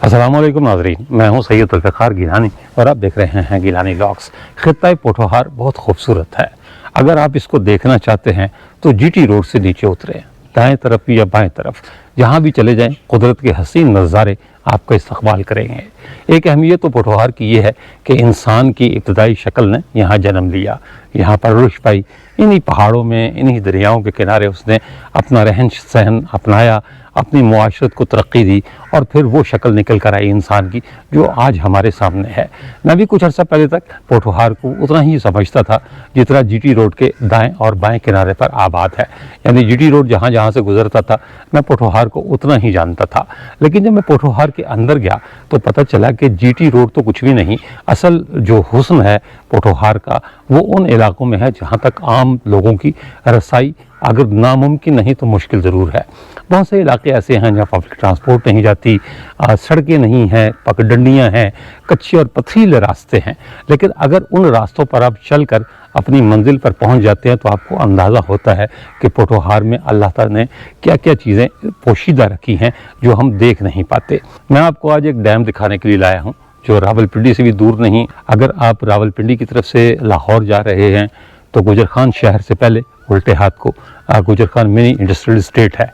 अस्सलामुअलैकुम नाज़रीन, मैं हूं सैयद ज़ुल्फ़िकार गिलानी और आप देख रहे हैं गिलानी व्लॉग्स। ख़ित्ता पोठोहार बहुत खूबसूरत है। अगर आप इसको देखना चाहते हैं तो जीटी रोड से नीचे उतरें, दाएं तरफ या बाएं तरफ जहां भी चले जाएं, कुदरत के हसीन नज़ारे आपका इस्तकबाल करेंगे। एक अहमियत तो पोठोहार की ये है कि इंसान की इब्तदाई शक्ल ने यहाँ जन्म लिया, यहाँ परवरिश पाई। इन्हीं पहाड़ों में, इन्हीं दरियाओं के किनारे उसने अपना रहन सहन अपनाया, अपनी मुआशरत को तरक्की दी और फिर वो शक्ल निकल कर आई इंसान की जो आज हमारे सामने है। मैं भी कुछ अर्सा पहले तक पोठोहार को उतना ही समझता था जितना जीटी रोड के दाएं और बाएं किनारे पर आबाद है। यानी जीटी रोड जहाँ जहाँ से गुजरता था मैं पोठोहार को उतना ही जानता था। लेकिन जब मैं पोठोहार के अंदर गया तो पता चला कि जीटी रोड तो कुछ भी नहीं, असल जो हुस्न है पोठोहार का वो उन इलाकों में है जहाँ तक आम लोगों की रसाई अगर नामुमकिन नहीं तो मुश्किल ज़रूर है। बहुत से इलाके ऐसे हैं जहाँ पब्लिक ट्रांसपोर्ट नहीं जाती, सड़कें नहीं हैं, पगडंडियाँ हैं, कच्चे और पथरीले रास्ते हैं। लेकिन अगर उन रास्तों पर आप चल कर अपनी मंजिल पर पहुँच जाते हैं तो आपको अंदाज़ा होता है कि पोठोहार में अल्लाह ताला ने क्या क्या चीज़ें पोशीदा रखी हैं जो हम देख नहीं पाते। मैं आपको आज एक डैम दिखाने के लिए लाया हूँ जो रावलपिंडी से भी दूर नहीं। अगर आप रावलपिंडी की तरफ से लाहौर जा रहे हैं तो गुजर खान शहर से पहले उल्टे हाथ को गुजर खान मिनी इंडस्ट्रियल स्टेट है,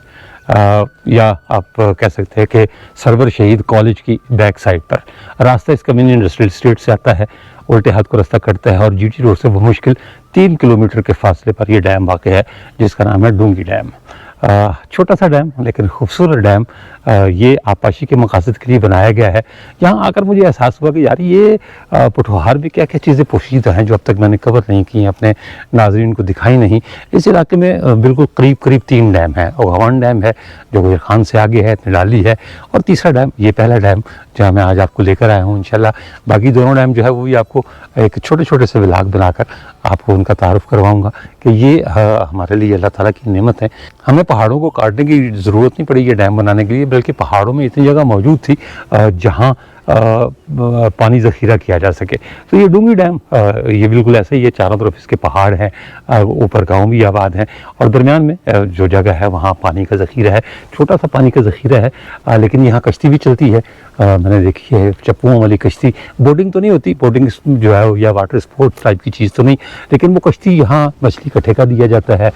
या आप कह सकते हैं कि सरवर शहीद कॉलेज की बैक साइड पर रास्ता इसका मिनी इंडस्ट्रियल स्टेट से आता है, उल्टे हाथ को रास्ता कटता है और जीटी रोड से मुश्किल 3 किलोमीटर के फासले पर यह डैम वाक़ है जिसका नाम है डूंगी डैम। छोटा सा डैम लेकिन खूबसूरत डैम, ये आपाशी के मकासद के लिए बनाया गया है। यहाँ आकर मुझे एहसास हुआ कि यार ये पोठोहार में क्या क्या चीज़ें पोशीदा हैं जो अब तक मैंने कवर नहीं की, अपने नाज़रीन को दिखाई नहीं। इस इलाके में बिल्कुल करीब करीब 3 डैम है। ओघावन डैम है जो गुजर खान से आगे है, निराली है, और तीसरा डैम ये पहला डैम जहाँ मैं आज आपको लेकर आया हूँ इंशाल्लाह। बाकी दोनों डैम जो है वो भी आपको एक छोटे छोटे से व्लॉग बनाकर आपको उनका तारुफ करवाऊँगा कि ये हमारे लिए अल्लाह ताला की नेमत है। हमें पहाड़ों को काटने की ज़रूरत नहीं पड़ी ये डैम बनाने के लिए, बल्कि पहाड़ों में इतनी जगह मौजूद थी जहाँ पानी ज़ख़ीरा किया जा सके। तो ये डूंगी डैम ये बिल्कुल ऐसे ही है, चारों तरफ इसके पहाड़ हैं, ऊपर गांव भी आबाद हैं और दरमियान में जो जगह है वहाँ पानी का ज़ख़ीरा है, छोटा सा पानी का ज़ख़ीरा है। लेकिन यहाँ कश्ती भी चलती है, मैंने देखी है चप्पुओं वाली कश्ती। बोटिंग तो नहीं होती, बोटिंग जो है या वाटर स्पोर्ट्स टाइप की चीज़ तो नहीं, लेकिन वो कश्ती यहाँ मछली का ठेका दिया जाता है,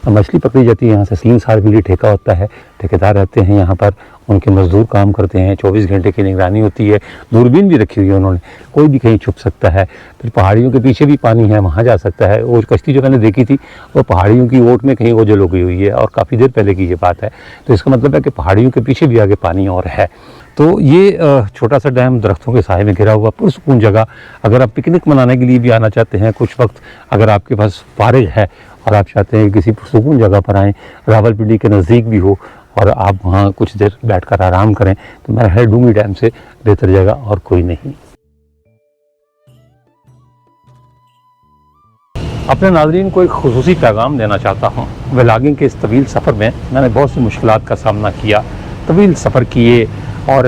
मछली पकड़ी जाती है। यहाँ से 3 साल के लिए ठेका होता है, ठेकेदार रहते हैं यहाँ पर, उनके मजदूर काम करते हैं, 24 घंटे की निगरानी होती है, दूरबीन भी रखी हुई है उन्होंने, कोई भी कहीं छुप सकता है। फिर पहाड़ियों के पीछे भी पानी है, वहाँ जा सकता है। वो कश्ती जो मैंने देखी थी वो पहाड़ियों की ओट में कहीं ओझल लगी हुई है और काफ़ी देर पहले की ये बात है। तो इसका मतलब है कि पहाड़ियों के पीछे भी आगे पानी और है। तो ये छोटा सा डैम दरख्तों के साए में घिरा हुआ पुरसकून जगह, अगर आप पिकनिक मनाने के लिए भी आना चाहते हैं, कुछ वक्त अगर आपके पास फारिग है और आप चाहते हैं किसी पुरसकून जगह पर आएँ, रावलपिंडी के नज़दीक भी हो और आप वहाँ कुछ देर बैठकर आराम करें, तो मेरा है डूंगी डैम से बेहतर जगह और कोई नहीं। अपने नाज़रीन को एक खुसूसी पैगाम देना चाहता हूँ। व्लॉगिंग के इस तवील सफ़र में मैंने बहुत सी मुश्किलात का सामना किया, तवील सफ़र किए और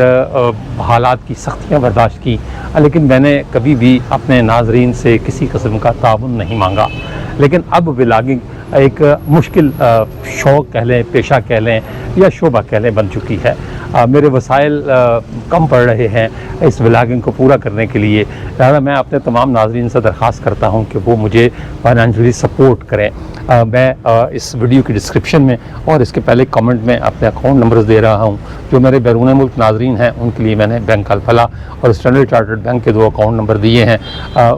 हालात की सख्तियाँ बर्दाश्त की, लेकिन मैंने कभी भी अपने नाज़रीन से किसी किस्म का ताउन नहीं मांगा। लेकिन अब व्लॉगिंग एक मुश्किल शौक़ कह लें, पेशा कह लें या शोबा कह लें बन चुकी है। मेरे वसाइल कम पड़ रहे हैं इस व्लॉगिंग को पूरा करने के लिए, लिहाजा मैं अपने तमाम नाज़रीन से दरख्वास्त करता हूं कि वो मुझे फाइनेंशियली सपोर्ट करें। मैं इस वीडियो की डिस्क्रिप्शन में और इसके पहले कमेंट में अपने अकाउंट नंबर्स दे रहा हूं। जो मेरे बैरून मुल्क नाज़रीन हैं उनके लिए मैंने बैंक अल-फलाह और स्टैंडर्ड चार्टर्ड बैंक के 2 अकाउंट नंबर दिए हैं।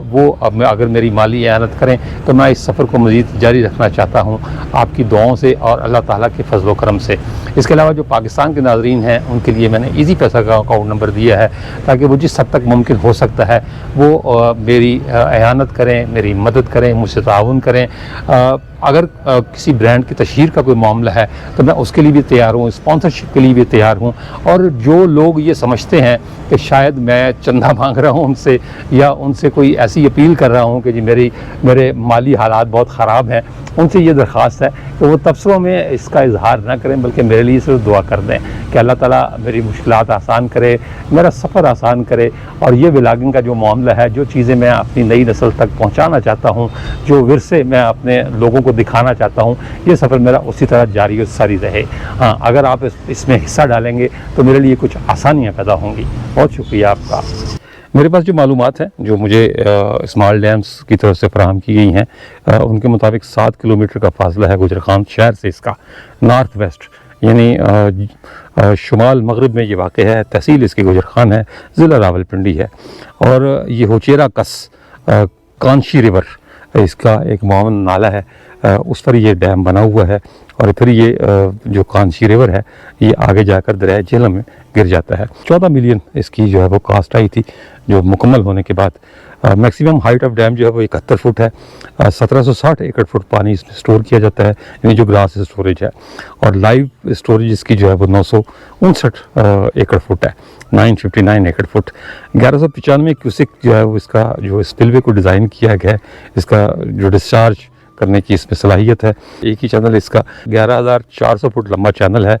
वो अब अगर मेरी माली एआनत करें तो मैं इस सफ़र को मज़ीद जारी रखना चाहता हूँ आपकी दुआओं से और अल्लाह ताला के फजल व करम से। इसके अलावा जो पाकिस्तान के नाज़रीन हैं उनके लिए मैंने ईजी पैसा का अकाउंट नंबर दिया है ताकि वो जिस हद तक मुमकिन हो सकता है वो मेरी एआनत करें, मेरी मदद करें, मुझसे ताउन करें। अगर किसी ब्रांड की तशहीर का कोई मामला है तो मैं उसके लिए भी तैयार हूँ, स्पॉन्सरशिप के लिए भी तैयार हूँ। और जो लोग ये समझते हैं कि शायद मैं चंदा मांग रहा हूँ उनसे, या उनसे कोई ऐसी अपील कर रहा हूँ कि जी मेरे माली हालात बहुत ख़राब हैं, उनसे ये दरख्वास्त है कि वो तबसरों में इसका इजहार ना करें, बल्कि मेरे लिए सिर्फ दुआ कर दें कि अल्लाह ताला मेरी मुश्किलात आसान करे, मेरा सफ़र आसान करे। और ये व्लॉगिंग का जो मामला है, जो चीज़ें मैं अपनी नई नस्ल तक पहुँचाना चाहता हूँ, जो विरसे मैं अपने लोगों को दिखाना चाहता हूँ, ये सफ़र मेरा उसी तरह जारी और सारी रहे। हाँ, अगर आप इसमें हिस्सा डालेंगे तो मेरे लिए कुछ आसानियाँ पैदा होंगी। बहुत शुक्रिया आपका। मेरे पास जो मालूमात हैं, जो मुझे स्मॉल डैम्स की तरफ से फराहम की गई हैं, उनके मुताबिक 7 किलोमीटर का फासला है गुजरखान शहर से इसका, नॉर्थ वेस्ट यानी शुमाल मगरब में ये वाक़ है। तहसील इसकी गुजरखान है, ज़िला रावलपिंडी है। और ये होचेरा कस कांशी रिवर इसका एक मावन नाला है, उस पर ये डैम बना हुआ है। और फिर ये जो कांशी रिवर है ये आगे जाकर दरिया झेलम में गिर जाता है। 14 मिलियन इसकी जो है वो कास्ट आई थी, जो मुकम्मल होने के बाद। मैक्सिमम हाइट ऑफ डैम जो है वो 71 फुट है। 1760 एकड़ फुट पानी इसमें स्टोर किया जाता है, यानी जो ग्लास स्टोरेज है। और लाइव स्टोरेज इसकी जो है वो 959 एकड़ फुट है, 959 एकड़ फुट। 1195 क्यूसिक जो है वो इसका जो स्पिलवे को डिज़ाइन किया गया है, इसका जो डिस्चार्ज करने की इसमें सलाहियत है। एक ही चैनल इसका 11,400 फुट लंबा चैनल है,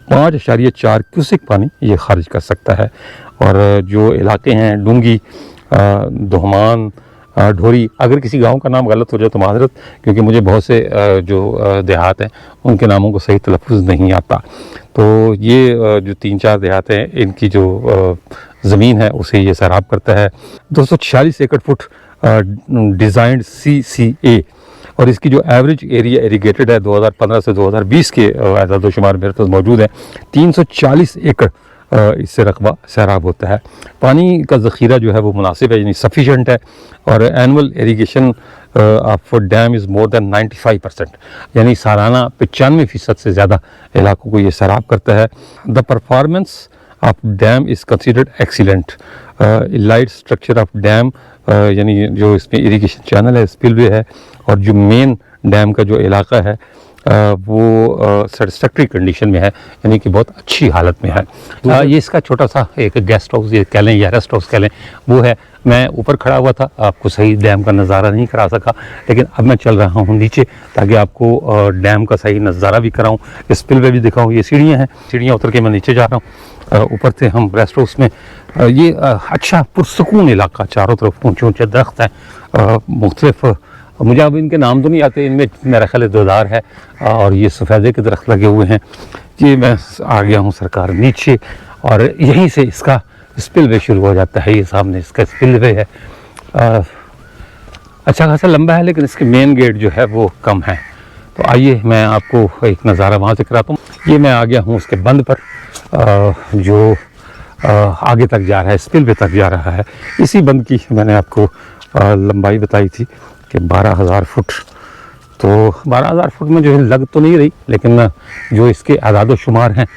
5.4 क्यूसिक पानी ये खारिज कर सकता है। और जो इलाके हैं डूंगी, दोहमान, ढोरी, अगर किसी गांव का नाम गलत हो जाए तो माजरत, क्योंकि मुझे बहुत से जो देहात हैं उनके नामों को सही तलफ़ुज़ नहीं आता। तो ये जो 3-4 देहात हैं, इनकी जो ज़मीन है उसे ये सैराब करता है। 246 एकड़ फुट डिज़ाइंड CCA। और इसकी जो एवरेज एरिया इरीगेटेड है 2015 से 2020 के आदाद शुमार मेरे पास मौजूद है, 340 एकड़ इससे रकबा सैराब होता है। पानी का ज़ख़ीरा जो है वो मुनासिब है, यानी सफिशेंट है। और annual irrigation of dam is more than 95%, यानी सालाना 95% से ज़्यादा इलाकों को ये सैराब करता है। The performance of dam is considered excellent. Light structure of dam, यानी जो इसमें इरीगेशन चैनल है, स्पिलवे है, और जो मेन डैम का जो इलाका है वो सेटिस्फैक्ट्री कंडीशन में है, यानी कि बहुत अच्छी हालत में है। ये इसका छोटा सा एक गेस्ट हाउस ये कह लें या रेस्ट हाउस कह लें, वो है। मैं ऊपर खड़ा हुआ था, आपको सही डैम का नज़ारा नहीं करा सका, लेकिन अब मैं चल रहा हूँ नीचे ताकि आपको डैम का सही नज़ारा भी कराऊँ, स्पिलवे भी दिखाऊँ। ये सीढ़ियाँ हैं, सीढ़ियाँ उतर के मैं नीचे जा रहा हूँ। ऊपर से हम रेस्ट हाउस में, ये अच्छा पुरसकून इलाका, चारों तरफ ऊँचे ऊँचे दरख्त हैं, मुख्तलिफ, मुझे अब इनके नाम तो नहीं आते, इनमें मेरा ख्याल देवदार है और ये सफ़ेदे के दरख्त लगे हुए हैं। ये मैं आ गया हूँ सरकार नीचे, और यहीं से इसका स्पिलवे शुरू हो जाता है। ये सामने इसका स्पिलवे है, अच्छा खासा लंबा है, लेकिन इसके मेन गेट जो है वो कम है। तो आइए मैं आपको एक नज़ारा वहाँ से कराता हूँ। ये मैं आ गया हूँ उसके बंद पर, जो आगे तक जा रहा है, स्पिलवे तक जा रहा है। इसी बंद की मैंने आपको लंबाई बताई थी कि 12,000 फुट। तो 12,000 फुट में जो है लग तो नहीं रही, लेकिन जो इसके आदाद शुमार हैं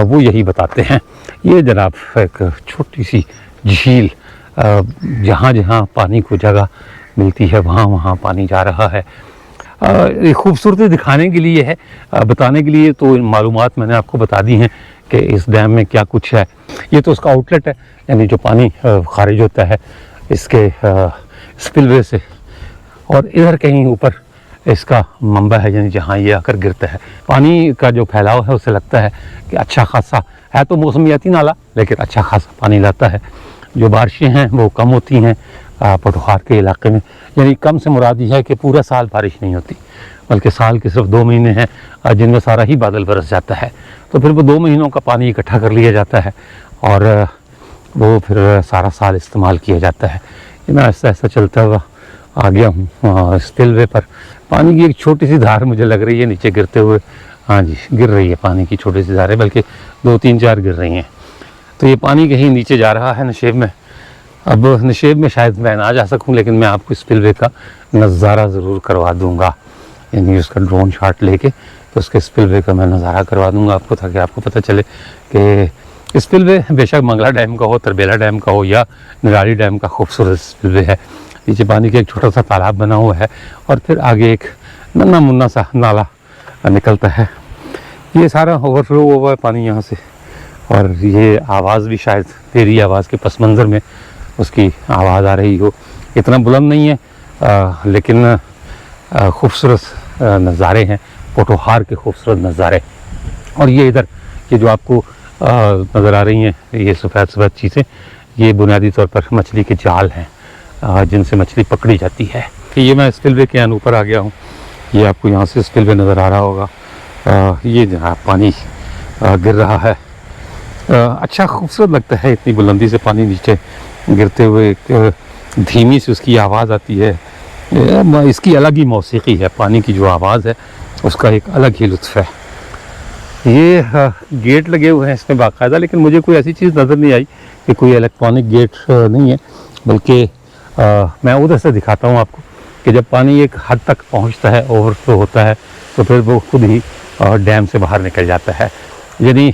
वो यही बताते हैं। ये जनाब एक छोटी सी झील, जहाँ जहाँ पानी को जगह मिलती है वहाँ वहाँ पानी जा रहा है। ये खूबसूरती दिखाने के लिए है, बताने के लिए तो मालूमात मैंने आपको बता दी हैं कि इस डैम में क्या कुछ है। ये तो उसका आउटलेट है, यानी जो पानी खारिज होता है इसके स्पिलवे से। और इधर कहीं ऊपर इसका मंबा है, यानी जहाँ ये आकर गिरता है। पानी का जो फैलाव है उससे लगता है कि अच्छा खासा है, तो मौसमियाती नाला, लेकिन अच्छा खासा पानी लाता है। जो बारिशें हैं वो कम होती हैं पोठोहार के इलाके में, यानी कम से मुराद ये है कि पूरा साल बारिश नहीं होती, बल्कि साल के सिर्फ 2 महीने हैं जिनमें सारा ही बादल बरस जाता है। तो फिर वो 2 महीनों का पानी इकट्ठा कर लिया जाता है और वो फिर सारा साल इस्तेमाल किया जाता है। मैं ऐसा ऐसा चलता हुआ आ गया हूँ स्पिलवे पर। पानी की एक छोटी सी धार मुझे लग रही है नीचे गिरते हुए। हाँ जी, गिर रही है पानी की छोटी सी धारें, बल्कि 2-3-4 गिर रही हैं। तो ये पानी कहीं नीचे जा रहा है नशेब में। अब नशेब में शायद मैं ना जा सकूं, लेकिन मैं आपको स्पिलवे का नज़ारा ज़रूर करवा दूंगा, यानी उसका ड्रोन शॉट लेके तो उसके स्पिलवे का मैं नज़ारा करवा दूंगा आपको, ताकि आपको पता चले कि स्पिलवे बेशक मंगला डैम का हो, तरबेला डैम का हो या निराली डैम का खूबसूरत स्पिलवे है। नीचे पानी का एक छोटा सा तालाब बना हुआ है और फिर आगे एक नन्ना मुन्ना सा नाला निकलता है। ये सारा ओवरफ्लो हुआ है पानी यहाँ से, और ये आवाज़ भी शायद तेरी आवाज़ के पस मंज़र में उसकी आवाज़ आ रही हो। इतना बुलंद नहीं है लेकिन खूबसूरत नज़ारे हैं, पोठोहार के खूबसूरत नज़ारे। और ये इधर ये जो आपको नज़र आ रही हैं ये सफ़ेद सफ़ेद चीज़ें, ये बुनियादी तौर पर मछली के जाल हैं जिनसे मछली पकड़ी जाती है। ये मैं स्पिलवे के यहाँ ऊपर आ गया हूँ, ये आपको यहाँ से स्पिलवे नज़र आ रहा होगा। ये जहाँ पानी गिर रहा है, अच्छा खूबसूरत लगता है, इतनी बुलंदी से पानी नीचे गिरते हुए एक धीमी सी उसकी आवाज़ आती है। इसकी अलग ही मौसीकी है, पानी की जो आवाज़ है उसका एक अलग ही लुत्फ़ है। ये गेट लगे हुए हैं इसमें बाकायदा, लेकिन मुझे कोई ऐसी चीज़ नज़र नहीं आई कि कोई इलेक्ट्रॉनिक गेट नहीं है, बल्कि मैं उधर से दिखाता हूँ आपको कि जब पानी एक हद तक पहुँचता है, ओवरफ्लो होता है, तो फिर वो खुद ही डैम से बाहर निकल जाता है। यानी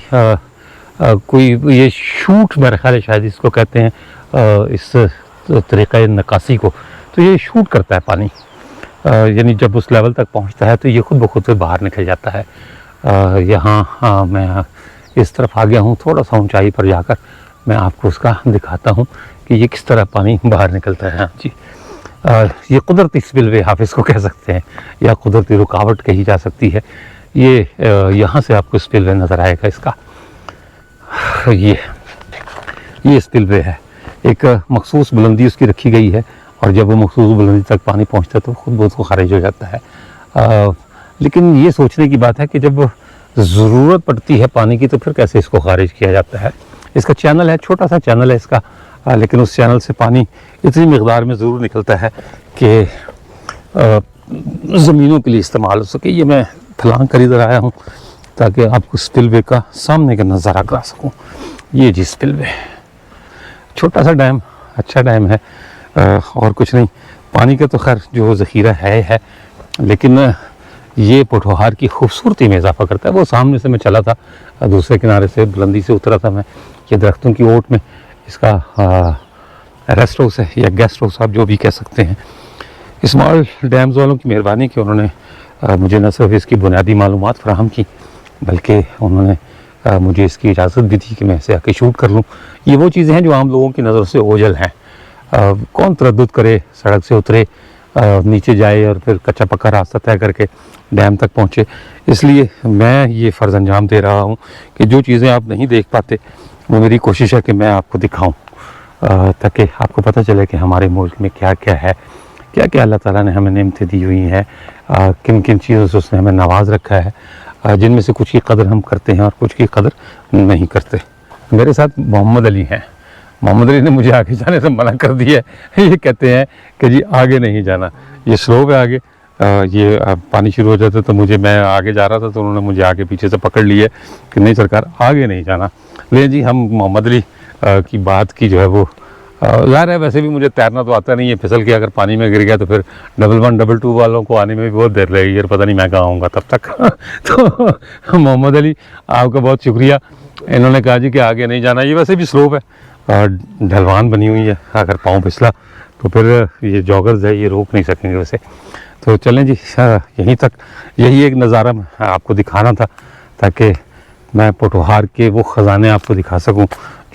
कोई ये शूट मेरे ख्याल है शायद इसको कहते हैं इस तरीक़े नकासी को, तो ये शूट करता है पानी, यानी जब उस लेवल तक पहुंचता है तो ये खुद ब खुद से बाहर निकल जाता है। यहाँ मैं इस तरफ आ गया हूँ, थोड़ा सा ऊंचाई पर जाकर मैं आपको उसका दिखाता हूँ कि ये किस तरह पानी बाहर निकलता है। हाँ जी, ये कुदरती स्पिलवे आप इसको कह सकते हैं, या कुदरती रुकावट कही जा सकती है। ये यहाँ से आपको स्पिलवे नज़र आएगा इसका। ये स्पिलवे है, एक मखसूस बुलंदी उसकी रखी गई है, और जब वो मखसूस बुलंदी तक पानी पहुंचता है तो खुद बहुत को खारिज हो जाता है। लेकिन ये सोचने की बात है कि जब ज़रूरत पड़ती है पानी की तो फिर कैसे इसको खारिज किया जाता है। इसका चैनल है, छोटा सा चैनल है इसका, लेकिन उस चैनल से पानी इतनी मकदार में ज़रूर निकलता है कि ज़मीनों के लिए इस्तेमाल हो सके। ये मैं फलांग कर इधर आया हूँ ताकि आपको स्पिलवे का सामने का नज़ारा करा सकूँ। ये जी स्पिलवे, छोटा सा डैम, अच्छा डैम है, और कुछ नहीं। पानी का तो खैर जो ज़ख़ीरा है, लेकिन ये पोठोहार की खूबसूरती में इजाफा करता है। वो सामने से मैं चला था, दूसरे किनारे से बुलंदी से उतरा था मैं, ये दरख्तों की ओट में इसका रेस्ट हाउस है या गेस्ट हाउस, आप जो भी कह सकते हैं। स्मॉल डैम्स वालों की मेहरबानी कि उन्होंने मुझे न सिर्फ इसकी बुनियादी मालूमात फ़राहम की, बल्कि उन्होंने मुझे इसकी इजाज़त भी दी कि मैं इसे आके शूट कर लूँ। ये वो चीज़ें हैं जो आम लोगों की नज़रों से ओझल हैं। कौन तरद्दुद करे, सड़क से उतरे, नीचे जाए और फिर कच्चा पक्का रास्ता तय करके डैम तक पहुँचे। इसलिए मैं ये फ़र्ज़ अंजाम दे रहा हूँ कि जो चीज़ें आप नहीं देख पाते वो मेरी कोशिश है कि मैं आपको दिखाऊँ, ताकि आपको पता चले कि हमारे मुल्क में क्या क्या है, क्या क्या अल्लाह ताला ने हमें नेमतें दी हुई हैं, किन किन चीज़ों से उसने हमें नवाज रखा है, जिनमें से कुछ की कदर हम करते हैं और कुछ की कदर नहीं करते। मेरे साथ मोहम्मद अली हैं। मोहम्मद अली ने मुझे आगे जाने से मना कर दिया है। ये कहते हैं कि जी आगे नहीं जाना, ये स्लोप है आगे, ये पानी शुरू हो जाता तो मैं आगे जा रहा था तो उन्होंने मुझे आगे पीछे से पकड़ लिया कि नहीं सरकार आगे नहीं जाना। ले जी, हम मोहम्मद अली की बात की जो है वो ज़ाहिर है, वैसे भी मुझे तैरना तो आता नहीं है, फिसल के अगर पानी में गिर गया तो फिर 1-1, 2-2 वालों को आने में भी बहुत देर लगेगी, यार पता नहीं मैं कहाँ आऊँगा तब तक। तो मोहम्मद अली आपका बहुत शुक्रिया, इन्होंने कहा जी कि आगे नहीं जाना। ये वैसे भी स्लोप है, ढलवान बनी हुई है, अगर पाँव फिसला तो फिर ये जॉगर्स है ये रोक नहीं सकेंगे वैसे। तो चलें जी, यहीं तक, यही एक नज़ारा आपको दिखाना था ताकि मैं पोठोहार के वो ख़जाने आपको दिखा सकूं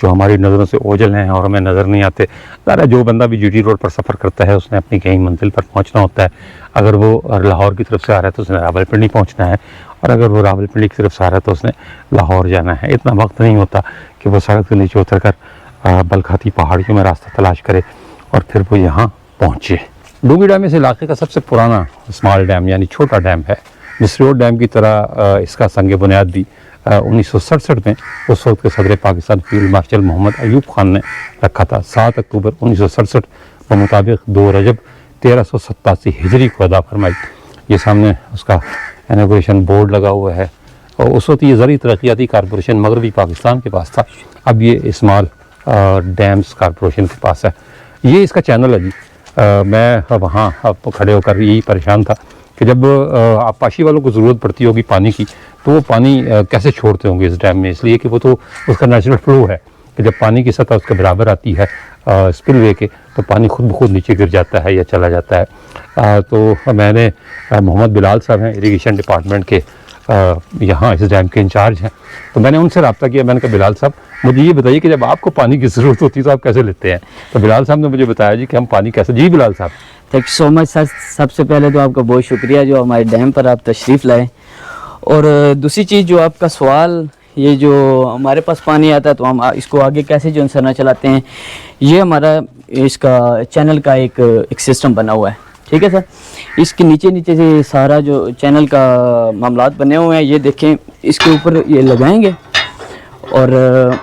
जो हमारी नज़रों से ओझल हैं और हमें नज़र नहीं आते। ज़रा जो बंदा भी जीटी रोड पर सफ़र करता है उसने अपनी कहीं मंजिल पर पहुंचना होता है। अगर वो लाहौर की तरफ से आ रहा है तो उसने रावलपिंडी पहुंचना है, और अगर वो रावलपिंडी की तरफ से आ रहा है तो उसने लाहौर जाना है। इतना वक्त नहीं होता कि वो सड़क से नीचे उतर कर बलखाती पहाड़ियों में रास्ता तलाश करे और फिर वो यहाँ पहुँचे। डूंगी डैम इस इलाके का सबसे पुराना स्मॉल डैम यानी छोटा डैम है। मिसरोड डैम की तरह इसका संग बुनियाद भी 1967 में उस वक्त के सदर पाकिस्तान फील्ड मार्शल मोहम्मद अयूब खान ने रखा था। 7 अक्टूबर 1967 के मुताबिक 2 रजब 1387 हिजरी को अदा फरमाई। ये सामने उसका इनॉग्रेशन बोर्ड लगा हुआ है, और उस वक्त ये ज़री तरक्याती कॉरपोरेशन मगरबी पाकिस्तान के पास था, अब ये स्मॉल डैम्स कॉरपोरेशन के पास है। ये इसका चैनल है जी। मैं वहाँ खड़े होकर यही परेशान था कि जब आपाशी वालों को ज़रूरत पड़ती होगी पानी की तो वो पानी कैसे छोड़ते होंगे इस डैम में, इसलिए कि वो तो उसका नेचुरल फ्लो है कि जब पानी की सतह उसके बराबर आती है स्पिलवे के तो पानी खुद ब खुद नीचे गिर जाता है या चला जाता है। तो मैंने मोहम्मद बिलाल साहब हैं इरिगेशन डिपार्टमेंट के, यहाँ इस डैम के इंचार्ज हैं, तो मैंने उनसे रब्ता किया। मैंने कहा बिलाल साहब मुझे ये बताइए कि जब आपको पानी की ज़रूरत होती है तो आप कैसे लेते हैं? तो बिलाल साहब ने मुझे बताया जी कि हम पानी कैसे। जी बिलाल साहब, thank you so much sir. सबसे पहले तो आपका बहुत शुक्रिया जो हमारे डैम पर आप तशरीफ़ लाए। और दूसरी चीज़ जो आपका सवाल, ये जो हमारे पास पानी आता है तो हम इसको आगे कैसे जो सरना चलाते हैं, ये हमारा इसका चैनल का एक सिस्टम बना हुआ है, ठीक है सर। इसके नीचे नीचे से सारा जो चैनल का मामलात बने हुए हैं, ये देखें, इसके ऊपर ये लगाएंगे और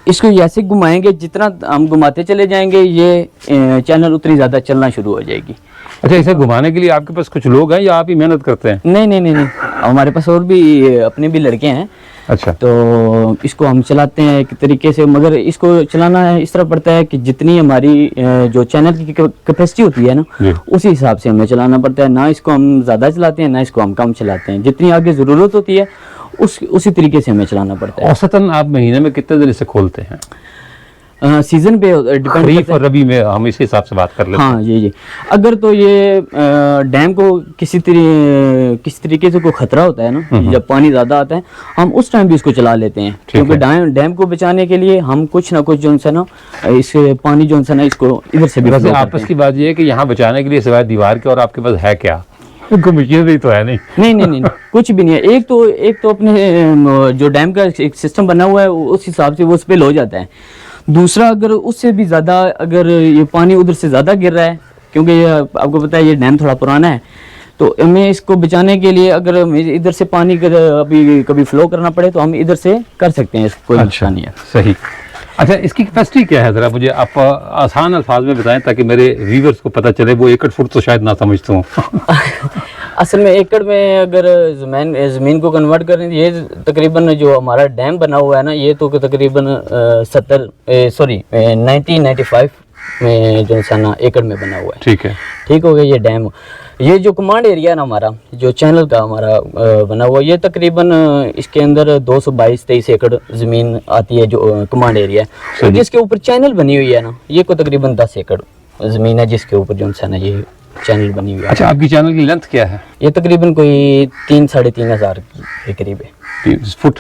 इसको ऐसे घुमाएंगे, जितना हम घुमाते चले जाएंगे ये चैनल उतनी ज़्यादा चलना शुरू हो जाएगी। अच्छा, इसे घुमाने के लिए आपके पास कुछ लोग हैं या आप ही मेहनत करते हैं? नहीं, हमारे पास और भी अपने भी लड़के हैं। अच्छा, तो इसको हम चलाते हैं एक तरीके से, मगर इसको चलाना इस तरह पड़ता है कि जितनी हमारी जो चैनल की कैपेसिटी होती है ना, उसी हिसाब से हमें चलाना पड़ता है। ना इसको हम ज़्यादा चलाते हैं, ना इसको हम कम चलाते हैं। जितनी आगे ज़रूरत होती है उसी तरीके से हमें चलाना पड़ता है। औसतन आप महीने में कितने दिन इसे खोलते हैं? सीजन पे डिपेंड, खरीफ और रबी में हम इसी हिसाब से बात कर लेते हैं। हाँ जी। अगर तो ये डैम को किसी तरीके से कोई खतरा होता है ना, जब पानी ज़्यादा आता है, हम उस टाइम भी इसको चला लेते हैं, क्योंकि डैम को बचाने के लिए हम कुछ ना कुछ जो है ना, इस पानी जो है ना, इसको इधर से भी। वैसे आपस की बात ये है कि यहाँ बचाने के लिए सिवाय दीवार के और आपके पास है क्या? मशीनरी तो है नहीं, कुछ भी नहीं है। एक तो अपने जो डैम का एक सिस्टम बना हुआ है, उस हिसाब से वो स्पिल हो जाता है। दूसरा, अगर उससे भी ज़्यादा, अगर ये पानी उधर से ज़्यादा गिर रहा है, क्योंकि ये आपको पता है ये डैम थोड़ा पुराना है, तो हमें इसको बचाने के लिए अगर इधर से पानी अभी कभी फ्लो करना पड़े तो हम इधर से कर सकते हैं, इसको कोई नुकसान नहीं है। सही। अच्छा, इसकी कैपेसिटी क्या है, ज़रा मुझे आप आसान अल्फाज में बताएं ताकि मेरे व्यूअर्स को पता चले। वो एकड़ फुट तो शायद ना समझते हों। असल में एकड़ में अगर ज़मीन को कन्वर्ट करें, ये तकरीबन जो हमारा डैम बना हुआ है ना, ये तो तकरीबन 1995 में जो है ना एकड़ में बना हुआ है। ठीक हो गया ये डैम। ये जो कमांड एरिया है ना हमारा, जो चैनल का हमारा बना हुआ, ये तकरीबन इसके अंदर 222-23 एकड़ ज़मीन आती है जो कमांड एरिया है। और जिसके ऊपर चैनल बनी हुई है ना, ये को तकरीबन 10 एकड़ ज़मीन है जिसके ऊपर जो है ना ये चैनल बनी हुई है। अच्छा, आपकी चैनल की लेंथ क्या है? ये तकरीबन कोई 3-3.5 हज़ार के करीब है। 3 फुट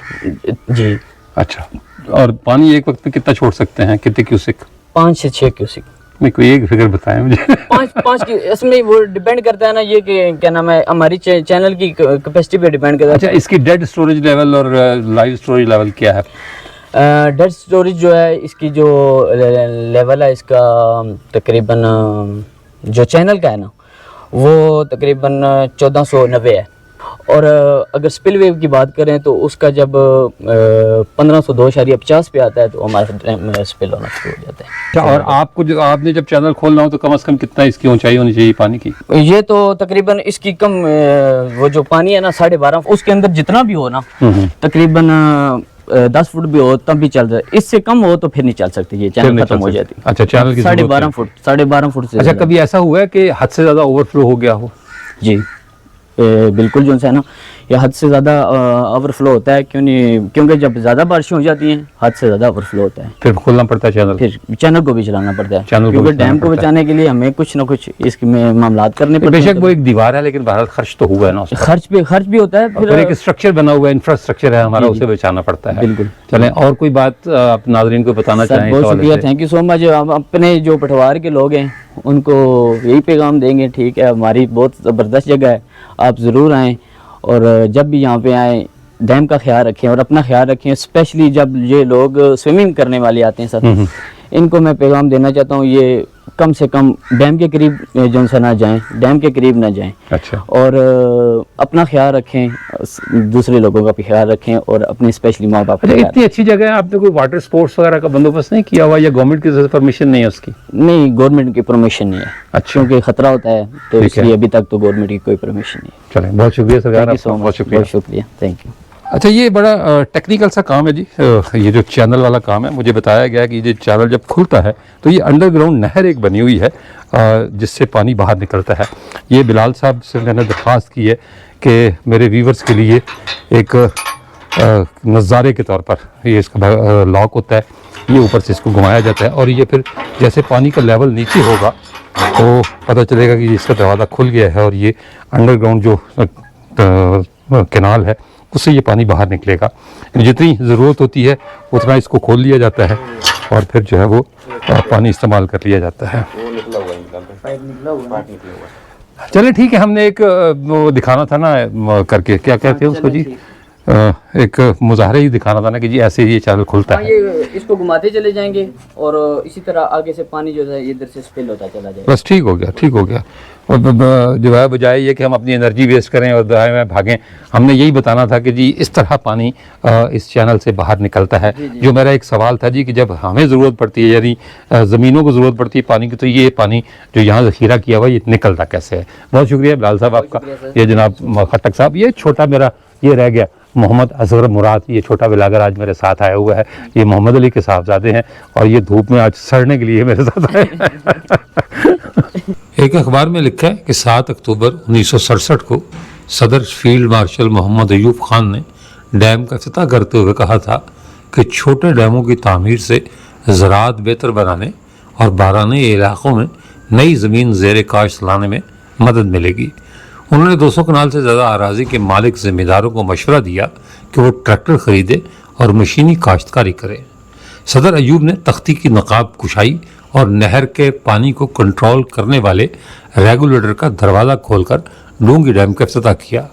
जी। अच्छा, और पानी एक वक्त में कितना छोड़ सकते हैं, कितने क्यूसिक? 5 से 6 क्यूसिक। नहीं, कोई एक फिगर बताएं मुझे। 5 की, इसमें वो डिपेंड करता है ना, ये कि क्या नाम है, हमारी चैनल की कैपेसिटी पे डिपेंड करता है। अच्छा, इसकी डेड स्टोरेज लेवल और लाइव स्टोरेज लेवल क्या है? डेड स्टोरेज जो है, इसकी जो लेवल है इसका तकरीबन, जो चैनल का है ना, वो तकरीबन 1490 है। और अगर स्पिल वेव की बात करें तो उसका जब 1502.50 पे आता है तो हमारा स्पिल होना शुरू हो जाता है। अच्छा, और आपने जब चैनल खोलना हो तो कम से कम कितना इसकी ऊंचाई होनी चाहिए पानी की? ये तो तकरीबन इसकी कम, वो जो पानी है ना 12.5, उसके अंदर जितना भी हो ना, तकरीबन 10 फुट भी हो तब भी चल रहा है। इससे कम हो तो फिर नहीं चल सकती, ये चैनल खत्म हो जाती है। अच्छा, चैनल की 12.5 फुट से। अच्छा, कभी ऐसा हुआ है कि हद से ज्यादा ओवरफ्लो हो गया हो? जी बिल्कुल, जो है ना, ये हद से ज़्यादा ओवरफ्लो होता है। क्योंकि जब ज़्यादा बारिशें हो जाती हैं, हद से ज़्यादा ओवरफ्लो होता है, फिर खोलना पड़ता है चैनल, फिर चैनल को भी चलाना पड़ता है, क्योंकि डैम को बचाने के लिए हमें कुछ ना कुछ इसमें मामलात करने पड़ते हैं। बेशक वो एक दीवार है, लेकिन भारत खर्च तो हुआ है ना, खर्च भी होता है। फिर एक स्ट्रक्चर बना हुआ है, इंफ्रास्ट्रक्चर है हमारा, उसे बचाना पड़ता है। बिल्कुल। चलें, और कोई बात आप नाज़रीन को बताना चाहें? बहुत शुक्रिया, थैंक यू सो मच। हम अपने जो पटवार के लोग हैं उनको यही पैगाम देंगे, ठीक है, हमारी बहुत ज़बरदस्त जगह है, आप ज़रूर आएँ और जब भी यहाँ पे आएँ डैम का ख्याल रखें और अपना ख्याल रखें। स्पेशली जब ये लोग स्विमिंग करने वाले आते हैं सर, इनको मैं पैगाम देना चाहता हूँ, ये कम से कम डैम के करीब जो है ना जाएँ, डैम के करीब ना जाएँ। अच्छा। और अपना ख्याल रखें, दूसरे लोगों का भी ख्याल रखें और अपने स्पेशली माँ बाप का। इतनी अच्छी जगह है, आपने कोई वाटर स्पोर्ट्स वगैरह का बंदोबस्त नहीं किया हुआ या गवर्नमेंट की परमिशन नहीं है उसकी? नहीं, गवर्नमेंट की परमिशन नहीं है। अच्छा। क्योंकि खतरा होता है, तो इसलिए अभी तक तो गवर्नमेंट की कोई परमिशन नहीं है। चलें, बहुत शुक्रिया सरकार, बहुत शुक्रिया, थैंक यू। अच्छा, ये बड़ा टेक्निकल सा काम है जी, ये जो चैनल वाला काम है। मुझे बताया गया कि ये चैनल जब खुलता है तो ये अंडरग्राउंड नहर एक बनी हुई है जिससे पानी बाहर निकलता है। ये बिलाल साहब से मैंने दरख्वास्त की है कि मेरे व्यूवर्स के लिए एक नज़ारे के तौर पर ये इसका लॉक होता है, ये ऊपर से इसको घुमाया जाता है और ये फिर जैसे पानी का लेवल नीचे होगा तो पता चलेगा कि इसका दरवाज़ा खुल गया है और ये अंडरग्राउंड जो कैनाल है उससे ये पानी बाहर निकलेगा। जितनी ज़रूरत होती है उतना इसको खोल लिया जाता है और फिर जो है वो पानी इस्तेमाल कर लिया जाता है। चलिए ठीक है, हमने एक वो दिखाना था ना करके, क्या कहते हैं उसको जी, एक मुजाहरा ही दिखाना था ना कि जी ऐसे ये चैनल खुलता है। ये इसको घुमाते चले जाएंगे और इसी तरह आगे से पानी जो है इधर से स्पिल होता चला जाएगा। बस ठीक हो गया, ठीक हो गया। और जो है बजाय ये कि हम अपनी एनर्जी वेस्ट करें और दाएं में भागें, हमने यही बताना था कि जी इस तरह पानी इस चैनल से बाहर निकलता है। जो मेरा एक सवाल था जी कि जब हमें ज़रूरत पड़ती है यानी ज़मीनों को ज़रूरत पड़ती है पानी की, तो ये पानी जो यहाँ ज़ख़ीरा किया हुआ ये निकलता कैसे है। बहुत शुक्रिया बिलाल साहब आपका। ये जनाब खट्टक साहब, ये छोटा मेरा ये रह गया मोहम्मद असगर मुराद, ये छोटा बिलागर आज मेरे साथ आया हुआ है। ये मोहम्मद अली के साहबजादे हैं और ये धूप में आज सड़ने के लिए मेरे साथ आए। एक अखबार में लिखा है कि 7 अक्टूबर 1967 को सदर फील्ड मार्शल मोहम्मद अयूब खान ने डैम का इफ्तिताह करते हुए कहा था कि छोटे डैमों की तामीर से ज़राअत बेहतर बनाने और बारानी इलाकों में नई ज़मीन ज़ेर काश्त लाने में मदद मिलेगी। उन्होंने 200 कनाल से ज़्यादा अराजी के मालिक ज़िम्मेदारों को मशवरा दिया कि वो ट्रैक्टर ख़रीदे और मशीनी काश्तकारी करें। सदर अयूब ने तख्ती की नकाब कुशाई और नहर के पानी को कंट्रोल करने वाले रेगुलेटर का दरवाज़ा खोलकर डूंगी डैम का इफ्तिताह किया।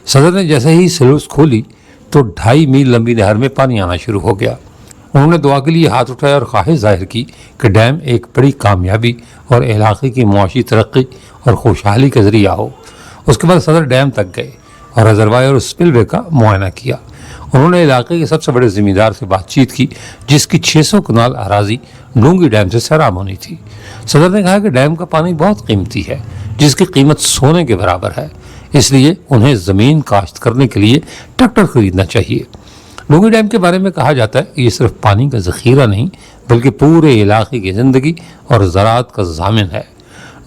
सदर ने जैसे ही स्लूस खोली तो 2.5 मील लंबी नहर में पानी आना शुरू हो गया। उन्होंने दुआ के लिए हाथ उठाया और ख्वाहिश जाहिर की कि डैम एक बड़ी कामयाबी और इलाके की मुआशी तरक्की और खुशहाली का ज़रिया हो। उसके बाद सदर डैम तक गए और रिजर्वायर और स्पिलवे का मुआयना किया। उन्होंने इलाके के सबसे बड़े ज़मींदार से बातचीत की जिसकी 600 कनाल अराजी डूंगी डैम से सैराब होनी थी। सदर ने कहा कि डैम का पानी बहुत कीमती है जिसकी कीमत सोने के बराबर है, इसलिए उन्हें ज़मीन काश्त करने के लिए ट्रैक्टर खरीदना चाहिए। डूंगी डैम के बारे में कहा जाता है कि ये सिर्फ पानी का ज़ख़ीरा नहीं बल्कि पूरे इलाके की ज़िंदगी और ज़राअत का ज़ामिन है।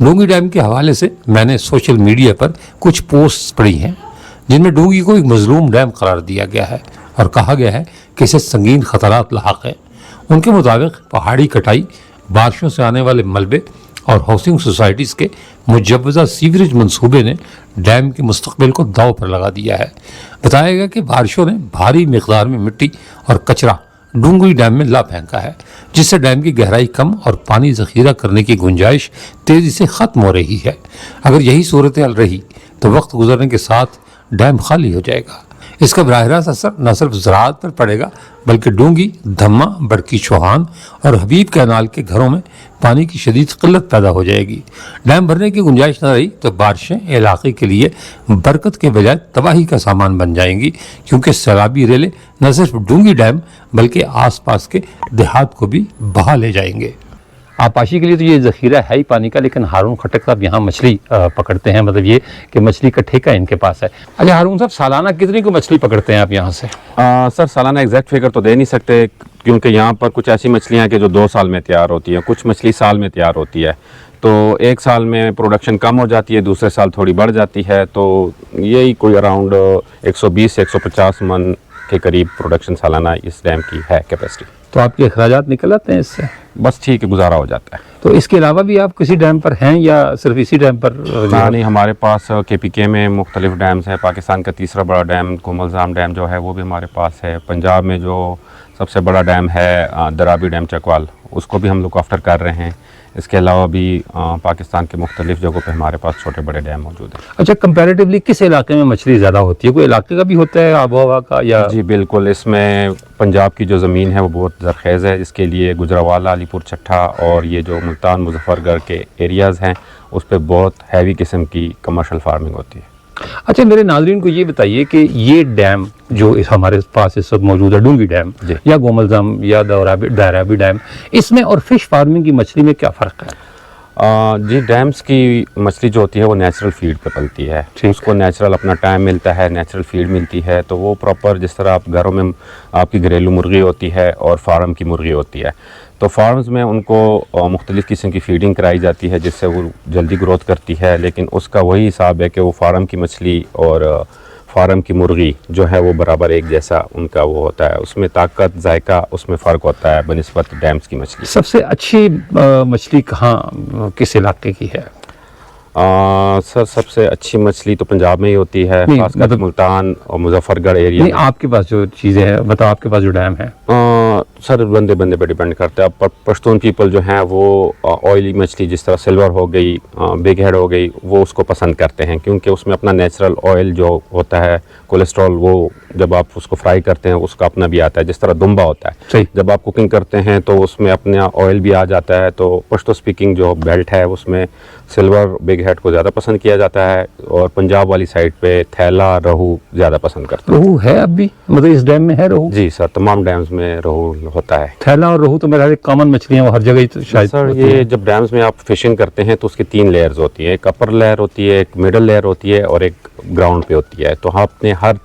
डूंगी डैम के हवाले से मैंने सोशल मीडिया पर कुछ पोस्ट्स पढ़ी हैं जिनमें डूंगी को एक मजलूम डैम करार दिया गया है और कहा गया है कि इसे संगीन खतरात लाहक हैं। उनके मुताबिक पहाड़ी कटाई, बारिशों से आने वाले मलबे और हाउसिंग सोसाइटीज़ के मुजव्वज़ा सीवरेज मंसूबे ने डैम के मुस्तकबिल को दाव पर लगा दिया है। बताया गया कि बारिशों ने भारी मिकदार में मिट्टी और कचरा डूंगी डैम में ला फेंका है जिससे डैम की गहराई कम और पानी ज़ख़ीरा करने की गुंजाइश तेज़ी से ख़त्म हो रही है। अगर यही सूरत हाल रही तो वक्त गुजरने के साथ डैम खाली हो जाएगा। इसका बराह रास्त असर न सिर्फ ज़राअत पर पड़ेगा बल्कि डूंगी, धम्मा, बड़की चौहान और हबीब कैनाल के घरों में पानी की शदीद किल्लत पैदा हो जाएगी। डैम भरने की गुंजाइश न रही तो बारिशें इलाके के लिए बरकत के बजाय तबाही का सामान बन जाएंगी क्योंकि सैलाबी रेले न सिर्फ डूंगी डैम बल्कि आसपास के देहात को भी बहा ले जाएंगे। आपाशी के लिए तो ये ज़ख़ीरा है ही पानी का, लेकिन हारून खट्टक साहब यहाँ मछली पकड़ते हैं, मतलब ये कि मछली का ठेका इनके पास है। अच्छा हारून साहब, सालाना कितनी को मछली पकड़ते हैं आप यहाँ से? सर सालाना एग्जैक्ट फिगर तो दे नहीं सकते क्योंकि यहाँ पर कुछ ऐसी मछलियाँ हैं कि जो 2 साल में तैयार होती हैं, कुछ मछली साल में तैयार होती है। तो एक साल में प्रोडक्शन कम हो जाती है, दूसरे साल थोड़ी बढ़ जाती है। तो यही कोई अराउंड 120 से 150 मन के करीब प्रोडक्शन सालाना इस डैम की है कैपेसिटी। तो आपके अखराजात निकल आते हैं इससे? बस ठीक है, गुजारा हो जाता है। तो इसके अलावा भी आप किसी डैम पर हैं या सिर्फ इसी डैम पर? नहीं, हमारे पास KPK में मुख्तलिफ डैम्स हैं। पाकिस्तान का तीसरा बड़ा डैम गुमलजाम डैम जो है वो भी हमारे पास है। पंजाब में जो सबसे बड़ा डैम है दराबी डैम चकवाल, उसको भी हम लोग आफ्टर कर रहे हैं। इसके अलावा भी पाकिस्तान के मुख्तलिफ जगहों पे हमारे पास छोटे बड़े डैम मौजूद हैं। अच्छा, कंपैरेटिवली किस इलाके में मछली ज़्यादा होती है? कोई इलाके का भी होता है आबो हवा का या? जी बिल्कुल, इसमें पंजाब की जो ज़मीन है वो बहुत ज़रख़ेज़ है। इसके लिए गुजरावाला, अलीपुर चट्ठा और ये जो मुल्तान मुजफ्फरगढ़ के एरियाज़ हैं उस पर बहुत हैवी किस्म की कमर्शल फार्मिंग होती है। अच्छा, मेरे नाज़रीन को ये बताइए कि ये डैम जो हमारे पास इस वक्त मौजूद है, डूंगी डैम या गोमलजाम या दाराबी डैम, इसमें और फिश फार्मिंग की मछली में क्या फ़र्क है? जी, डैम्स की मछली जो होती है वो नेचुरल फीड पे पलती है। उसको नेचुरल अपना टाइम मिलता है, नेचुरल फीड मिलती है। तो वो प्रॉपर जिस तरह आप घरों में आपकी घरेलू मुर्गी होती है और फार्म की मुर्गी होती है, तो फार्म्स में उनको मुख्तलिफ़ किस्म की फीडिंग कराई जाती है जिससे वो जल्दी ग्रोथ करती है। लेकिन उसका वही हिसाब है कि वो फार्म की मछली और फार्म की मुर्गी जो है वो बराबर एक जैसा उनका वो होता है, उसमें ताकत जायका उसमें फ़र्क होता है बनिस्बत डैम्स की मछली। सबसे अच्छी मछली कहाँ किस इलाके की है? सर सबसे अच्छी मछली तो पंजाब में ही होती है, नहीं, खासकर मतलब- मुल्तान और मुजफ्फरगढ़ एरिया नहीं, में। आपके पास जो चीज़ें हैं बताओ, आपके पास जो डैम है। सर बंदे बंदे पे डिपेंड करता है। पर पश्तून पीपल जो हैं वो ऑयली मछली जिस तरह सिल्वर हो गई, बिग हेड हो गई, वो उसको पसंद करते हैं क्योंकि उसमें अपना नेचुरल ऑयल जो होता है, कोलेस्ट्रॉल, वो जब आप उसको फ्राई करते हैं उसका अपना भी आता है। जिस तरह दुम्बा होता है, सही। जब आप कुकिंग करते हैं तो उसमें अपना ऑयल भी आ जाता है। तो पश्तो स्पीकिंग जो बेल्ट है उसमें सिल्वर बिग हेड को ज़्यादा पसंद किया जाता है और पंजाब वाली साइड पे थैला रहू ज़्यादा पसंद करते हैं। रोहू है अब भी, मतलब इस डैम में है रोहू? जी सर, तमाम डैम्स में रहू होता है। थैला और रोहू तो मेरा कॉमन मछलियाँ वो हर जगह ही तो शायद सर होती ये हैं। जब डैम्स में आप फिशिंग करते हैं तो उसकी 3 लेयर्स होती हैं, एक अपर लेयर होती है, एक मिडल लेयर होती है और एक ग्राउंड पे होती है। तो आपने हर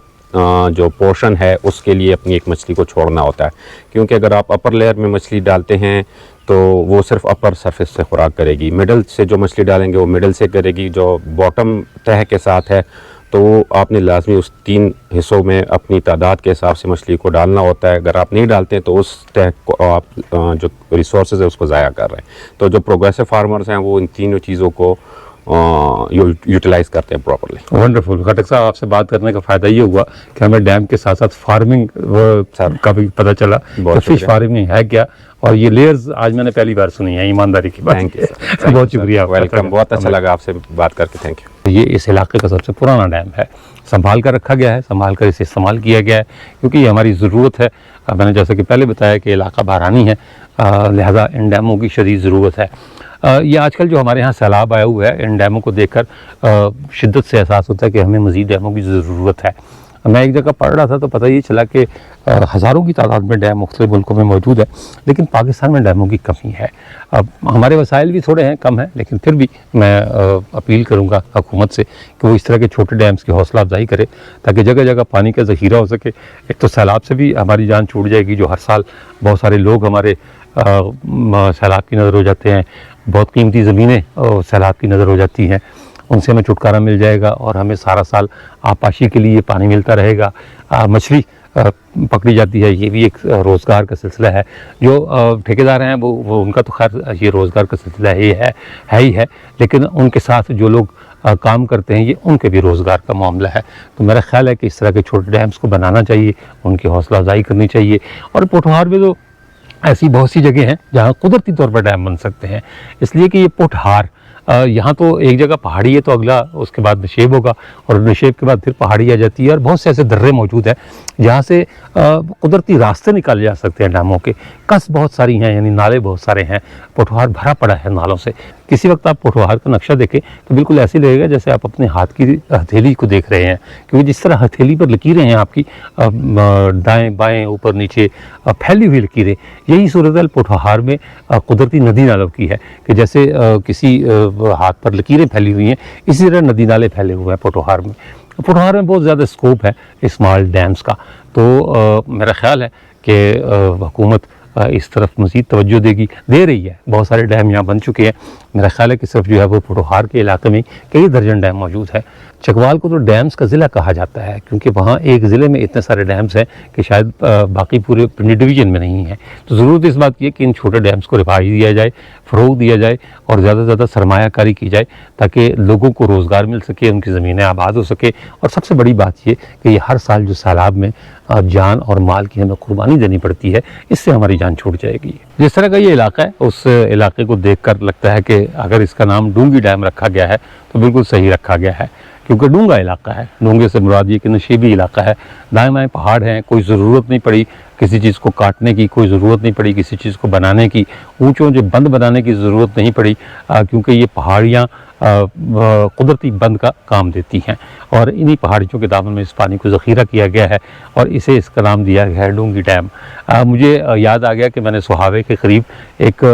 जो पोर्शन है उसके लिए अपनी एक मछली को छोड़ना होता है, क्योंकि अगर आप अपर लेयर में मछली डालते हैं तो वो सिर्फ अपर सरफेस से खुराक करेगी, मिडल से जो मछली डालेंगे वो मिडल से करेगी, जो बॉटम तह के साथ है तो वो आपने लाजमी उस 3 हिस्सों में अपनी तादाद के हिसाब से मछली को डालना होता है। अगर आप नहीं डालते हैं तो उस तह को आप जो रिसोर्सेज है उसको ज़ाया कर रहे हैं। तो जो प्रोग्रेसिव फार्मर्स हैं वो इन तीनों चीज़ों को यूटिलाइज करते हैं प्रॉपरली। वंडरफुल। खटक साहब, आपसे बात करने का फ़ायदा ये हुआ कि हमें डैम के साथ साथ फार्मिंग का भी पता चला कि फिश शुक्रिया। फार्मिंग है क्या, और ये लेयर्स आज मैंने पहली बार सुनी है, ईमानदारी की बात। थैंक यू सर, बहुत शुक्रिया आपका। वेलकम, बहुत अच्छा लगा आपसे बात करके, थैंक यू। ये इस इलाके का सबसे पुराना डैम है, संभाल कर रखा गया है, संभाल कर इसे इस्तेमाल किया गया है क्योंकि ये हमारी ज़रूरत है। मैंने जैसा कि पहले बताया कि इलाका बहरानी है, लिहाजा इन डैमों की शदीद ज़रूरत है। ये आजकल जो हमारे यहाँ सैलाब आया हुआ है, इन डैमों को देखकर शिद्दत से एहसास होता है कि हमें मज़ीद डैमों की ज़रूरत है। मैं एक जगह पढ़ रहा था तो पता ये चला कि हज़ारों की तादाद में डैम मुख्तलिफ मुल्कों में मौजूद है, लेकिन पाकिस्तान में डैमों की कमी है। अब हमारे वसाइल भी थोड़े हैं, कम हैं, लेकिन फिर भी मैं अपील करूँगा हुकूमत से कि वो इस तरह के छोटे डैम्स की हौसला अफजाई करे ताकि जगह जगह पानी का ज़ख़ीरा हो सके। एक तो सैलाब से भी हमारी जान छूट जाएगी, जो हर साल बहुत सारे लोग हमारे सैलाब की नज़र हो जाते हैं, बहुत कीमती ज़मीनें सैलाब की नज़र हो जाती हैं, उनसे हमें छुटकारा मिल जाएगा और हमें सारा साल आपाशी के लिए पानी मिलता रहेगा। मछली पकड़ी जाती है, ये भी एक रोज़गार का सिलसिला है। जो ठेकेदार हैं वो उनका तो खैर ये रोज़गार का सिलसिला ही है, लेकिन उनके साथ जो लोग काम करते हैं ये उनके भी रोज़गार का मामला है। तो मेरा ख्याल है कि इस तरह के छोटे डैम्स को बनाना चाहिए, उनकी हौसला अफजाई करनी चाहिए। और पोठहार में तो ऐसी बहुत सी जगह हैं जहाँ कुदरती तौर पर डैम बन सकते हैं, इसलिए कि ये पोठहार यहाँ तो एक जगह पहाड़ी है तो अगला उसके बाद नशेब होगा और नशेब के बाद फिर पहाड़ी आ जाती है, और बहुत से ऐसे दर्रे मौजूद हैं जहाँ से कुदरती रास्ते निकाले जा सकते हैं डैमों के। कस बहुत सारी हैं, यानी नाले बहुत सारे हैं, पोठहार भरा पड़ा है नालों से। किसी वक्त आप पोठहार का नक्शा देखें तो बिल्कुल ऐसे लगेगा जैसे आप अपने हाथ की हथेली को देख रहे हैं, क्योंकि जिस तरह हथेली पर लकीरें हैं आपकी दाएं बाएं ऊपर नीचे फैली हुई लकीरें, यही सूरत पोठहार में कुदरती नदी नालों की है कि जैसे किसी हाथ पर लकीरें फैली हुई हैं, इसी तरह नदी नाले फैले हुए हैं पोठहार में। पोठहार में बहुत ज़्यादा स्कोप है स्मॉल डैम्स का। तो मेरा ख्याल है कि हुकूमत इस तरफ मज़ीद तवज्जो दे रही है। बहुत सारे डैम यहाँ बन चुके हैं। मेरा ख्याल है कि सिर्फ जो है वो पोठहार के इलाके में कई दर्जन डैम मौजूद है। चकवाल को तो डैम्स का ज़िला कहा जाता है क्योंकि वहाँ एक ज़िले में इतने सारे डैम्स हैं कि शायद बाकी पूरे पिंडी डिवीज़न में नहीं है। तो ज़रूरत इस बात की है कि इन छोटे डैम्स को रिवाइज दिया जाए, फ़रोग़ दिया जाए और ज़्यादा से ज़्यादा सरमायाकारी की जाए ताकि लोगों को रोज़गार मिल सके, उनकी ज़मीनें आबाद हो सके। और सबसे बड़ी बात ये कि ये हर साल जो सैलाब में जान और माल की हमें कुर्बानी देनी पड़ती है, इससे हमारी जान छूट जाएगी। जिस तरह का ये इलाका है, उस इलाके को देखकर लगता है कि अगर इसका नाम डूंगी डैम रखा गया है तो बिल्कुल सही रखा गया है, क्योंकि डूंगा इलाका है। डूंगे से मुराद ये कि नशीबी इलाका है, दाएं बाएं पहाड़ हैं, कोई ज़रूरत नहीं पड़ी किसी चीज़ को काटने की, कोई ज़रूरत नहीं पड़ी किसी चीज़ को बनाने की, ऊँचे ऊँचे बंद बनाने की ज़रूरत नहीं पड़ी, क्योंकि ये पहाड़ियाँ कुदरती बंद का काम देती हैं और इन्हीं पहाड़ियों के दामन में इस पानी को ज़ख़ीरा किया गया है और इसे इसका नाम दिया गया है डूंगी डैम। मुझे याद आ गया कि मैंने सुहावे के करीब एक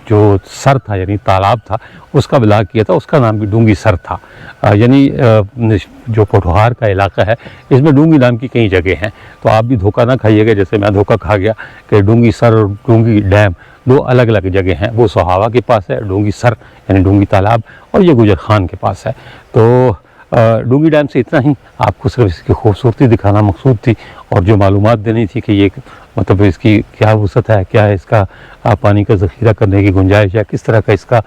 जो सर था यानी तालाब था उसका ब्लॉग किया था, उसका नाम भी डूंगी सर था। यानी जो पोठहार का इलाका है इसमें डूंगी नाम की कई जगह हैं, तो आप भी धोखा ना खाइएगा जैसे मैं धोखा खा गया कि डूंगी सर और डूंगी डैम दो अलग अलग जगह हैं। वो सुहावा के पास है डूंगी सर यानी डूंगी तालाब, और ये गुजर खान के पास है। तो डूंगी डैम से इतना ही, आपको सिर्फ इसकी खूबसूरती दिखाना मकसूद थी और जो मालूमात देनी थी कि ये मतलब इसकी क्या वसअत है, क्या है इसका पानी का ज़ख़ीरा करने की गुंजाइश है, किस तरह का इसका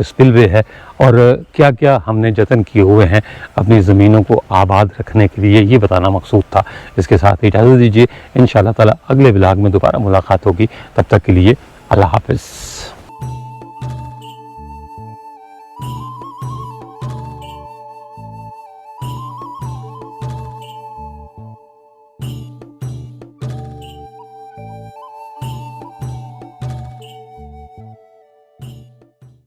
स्पिलवे है और क्या क्या हमने जतन किए हुए हैं अपनी ज़मीनों को आबाद रखने के लिए, ये बताना मकसूद था। इसके साथ ही इजाज़त दीजिए, इंशाअल्लाह ताला अगले व्लॉग में दोबारा मुलाकात होगी। तब तक के लिए अल्लाह हाफ़िज़।